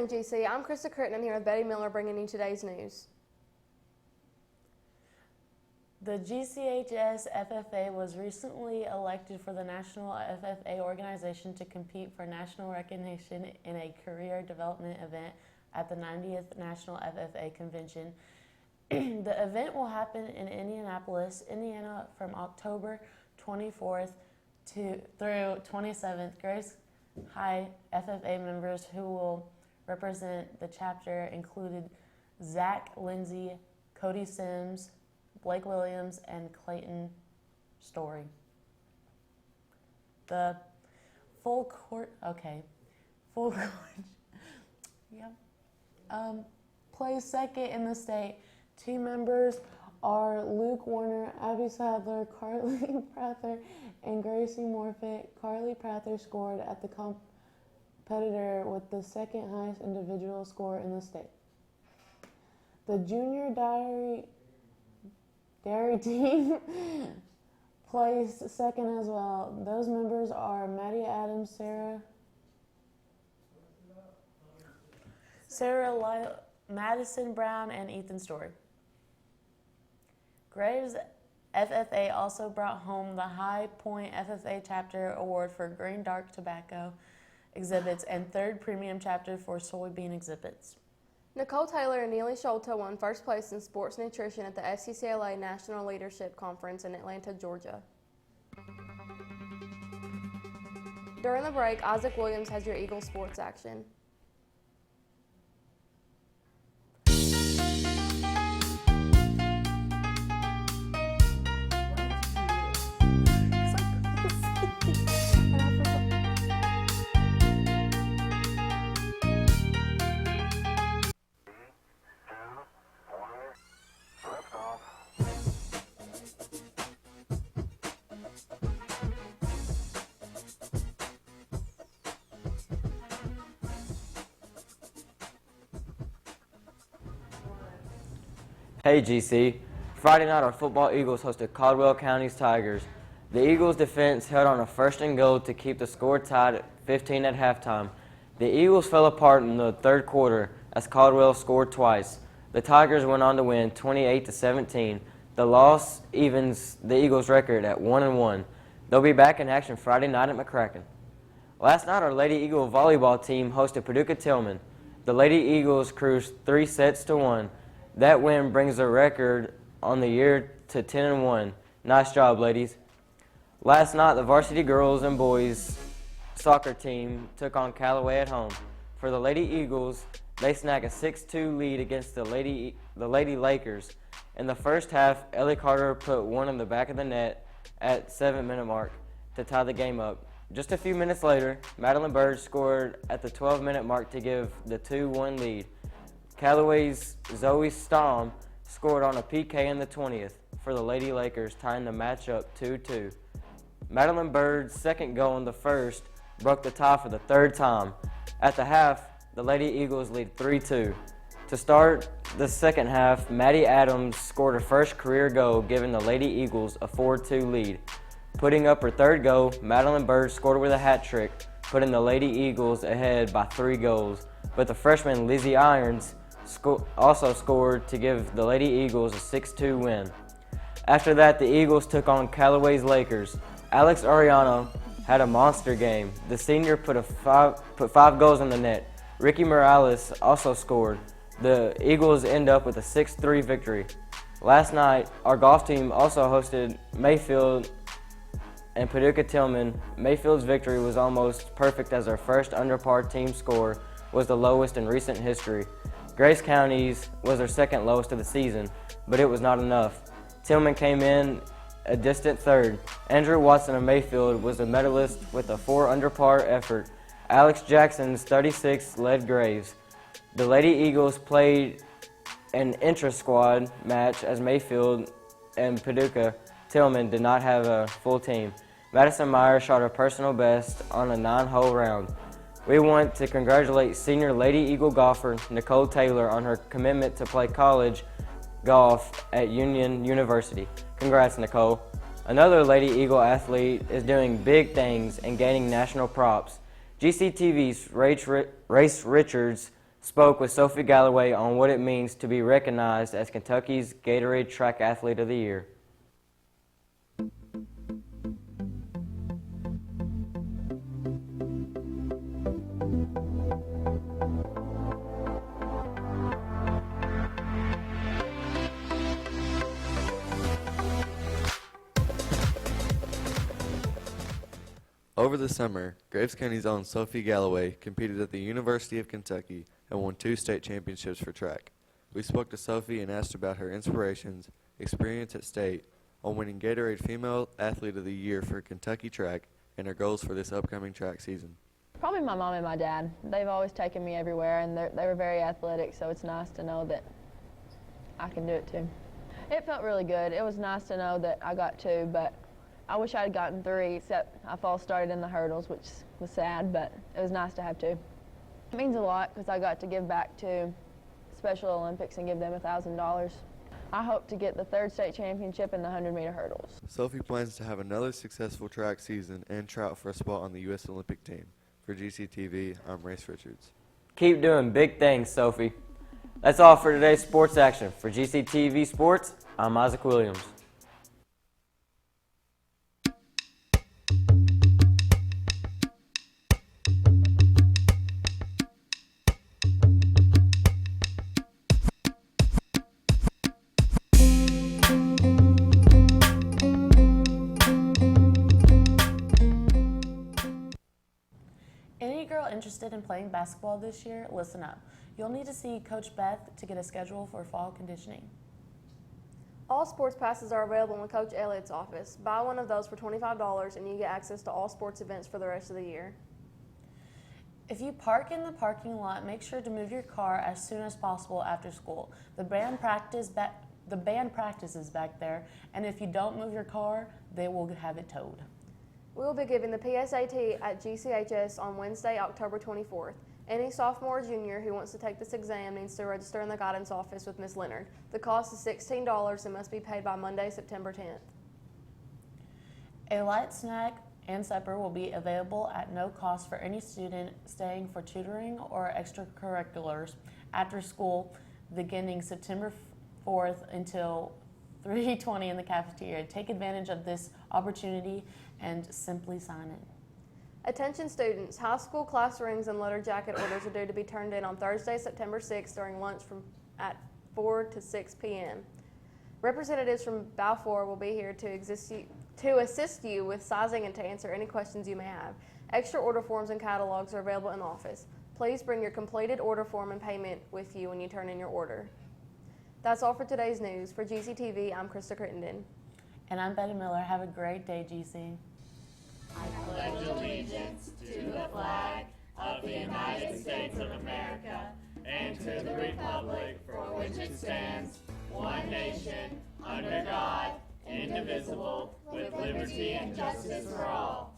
morning, GC. I'm Krista Critt, and I'm here with Betty Miller bringing you today's news. The GCHS FFA was recently elected for the National FFA organization to compete for national recognition in a career development event at the 90th National FFA Convention. The event will happen in Indianapolis, Indiana from October 24th through 27th. Grace High FFA members who will represent the chapter included Zach Lindsay, Cody Sims, Blake Williams, and Clayton Story. The full court, plays second in the state. Team members are Luke Warner, Abby Sadler, Carly Prather, and Gracie Morfitt. Carly Prather scored at the competitor with the second highest individual score in the state. The junior dairy team placed second as well. Those members are Maddie Adams, Sarah Lyle, Madison Brown, and Ethan Story. Graves FFA also brought home the High Point FFA Chapter Award for Green Dark Tobacco exhibits and third premium chapter for soybean exhibits. Nicole Taylor and Neely Schulte won first place in sports nutrition at the FCCLA National Leadership Conference in Atlanta, Georgia. During the break, Isaac Williams has your Eagles sports action. Hey GC, Friday night our football Eagles hosted Caldwell County's Tigers. The Eagles defense held on a 1st and goal to keep the score tied at 15 at halftime. The Eagles fell apart in the third quarter as Caldwell scored twice. The Tigers went on to win 28-17. The loss evens the Eagles' record at 1-1. They'll be back in action Friday night at McCracken. Last night our Lady Eagle volleyball team hosted Paducah Tillman. The Lady Eagles cruised 3-1. That win brings the record on the year to 10-1. Nice job, ladies. Last night, the varsity girls and boys soccer team took on Callaway at home. For the Lady Eagles, they snagged a 6-2 lead against the Lady Lakers. In the first half, Ellie Carter put one in the back of the net at 7-minute mark to tie the game up. Just a few minutes later, Madeline Bird scored at the 12-minute mark to give the 2-1 lead. Callaway's Zoe Stom scored on a PK in the 20th for the Lady Lakers, tying the match up 2-2. Madeline Bird's second goal in the first broke the tie for the third time. At the half, the Lady Eagles lead 3-2. To start the second half, Maddie Adams scored her first career goal, giving the Lady Eagles a 4-2 lead. Putting up her third goal, Madeline Bird scored with a hat trick, putting the Lady Eagles ahead by 3 goals. But the freshman Lizzie Irons also scored to give the Lady Eagles a 6-2 win. After that, the Eagles took on Callaway's Lakers. Alex Ariano had a monster game. The senior put 5 goals in the net. Ricky Morales also scored. The Eagles end up with a 6-3 victory. Last night, our golf team also hosted Mayfield and Paducah Tillman. Mayfield's victory was almost perfect as their first under par team score was the lowest in recent history. Grace County's was their second lowest of the season, but it was not enough. Tillman came in a distant third. Andrew Watson of Mayfield was the medalist with a 4 under par effort. Alex Jackson's 36 led Graves. The Lady Eagles played an intra-squad match as Mayfield and Paducah Tillman did not have a full team. Madison Meyer shot her personal best on a 9-hole round. We want to congratulate senior Lady Eagle golfer Nicole Taylor on her commitment to play college golf at Union University. Congrats, Nicole. Another Lady Eagle athlete is doing big things and gaining national props. GCTV's Race Richards spoke with Sophie Galloway on what it means to be recognized as Kentucky's Gatorade Track Athlete of the Year. Over the summer, Graves County's own Sophie Galloway competed at the University of Kentucky and won 2 state championships for track. We spoke to Sophie and asked about her inspirations, experience at state, on winning Gatorade Female Athlete of the Year for Kentucky track, and her goals for this upcoming track season. Probably my mom and my dad. They've always taken me everywhere, and they were very athletic, so it's nice to know that I can do it too. It felt really good. It was nice to know that I got 2, but I wish I had gotten 3, except I false started in the hurdles, which was sad, but it was nice to have 2. It means a lot because I got to give back to Special Olympics and give them $1,000. I hope to get the 3rd state championship in the 100-meter hurdles. Sophie plans to have another successful track season and try out for a spot on the U.S. Olympic team. For GCTV, I'm Race Richards. Keep doing big things, Sophie. That's all for today's sports action. For GCTV Sports, I'm Isaac Williams. Any girl interested in playing basketball this year, listen up. You'll need to see Coach Beth to get a schedule for fall conditioning. All sports passes are available in Coach Elliott's office. Buy one of those for $25 and you get access to all sports events for the rest of the year. If you park in the parking lot, make sure to move your car as soon as possible after school. The band practices back there, and if you don't move your car, they will have it towed. We will be giving the PSAT at GCHS on Wednesday, October 24th. Any sophomore or junior who wants to take this exam needs to register in the guidance office with Ms. Leonard. The cost is $16 and must be paid by Monday, September 10th. A light snack and supper will be available at no cost for any student staying for tutoring or extracurriculars after school beginning September 4th until 3:20 in the cafeteria. Take advantage of this opportunity and simply sign in. Attention students, high school class rings and letter jacket orders are due to be turned in on Thursday, September 6th during lunch at 4 to 6 p.m. Representatives from Balfour will be here to assist you with sizing and to answer any questions you may have. Extra order forms and catalogs are available in the office. Please bring your completed order form and payment with you when you turn in your order. That's all for today's news. For GCTV, I'm Krista Crittenden. And I'm Betty Miller. Have a great day, GC. I pledge allegiance to the flag of the United States of America and to the republic for which it stands, one nation, under God, indivisible, with liberty and justice for all.